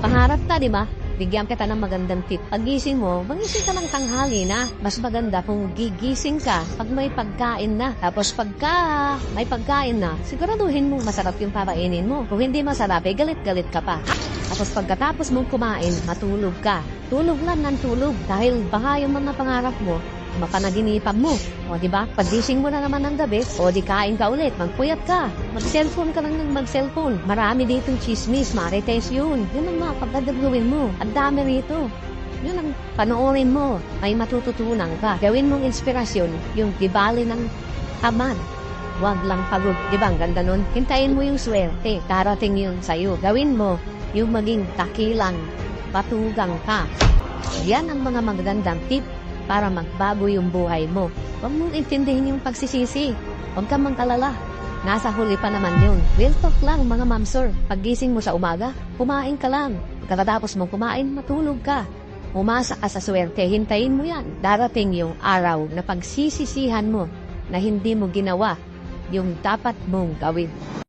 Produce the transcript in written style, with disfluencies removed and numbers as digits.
Pangarap ka, di ba? Bigyan kita ng magandang tip. Pagising mo, magising ka ng tanghali na. Mas maganda kung gigising ka pag may pagkain na. Tapos pagka may pagkain na, siguraduhin mong masarap yung papainin mo. Kung hindi masarap, galit-galit ka pa. Tapos pagkatapos mong kumain, matulog ka. Tulog lang ng tulog dahil baka yung mga pangarap mo, mapanaginipan mo. O diba? Pagising mo na naman ng gabi, o di kain ka ulit, magpuyat ka. Mag-cellphone ka lang ng mag-cellphone. Marami ditong chismis, marites yun. Yun ang mga pagdadagawin mo. Ang dami rito. Yun ang panoorin mo. May matututunan ka. Gawin mong inspirasyon yung gibali ng tamad. Huwag lang pagod. Diba? Ang ganda nun. Hintayin mo yung swerte. Darating yun sa'yo. Gawin mo yung maging takilang patugang ka. Yan ang mga magandang tip para magbago yung buhay mo. Huwag mong intindihin yung pagsisisi. Huwag kang magkalala. Nasa huli pa naman yun. Real talk lang mga mamsor. Paggising mo sa umaga, kumain ka lang. Pagkatapos mong kumain, matulog ka. Umasa ka sa swerte, hintayin mo yan. Darating yung araw na pagsisisihan mo na hindi mo ginawa yung dapat mong gawin.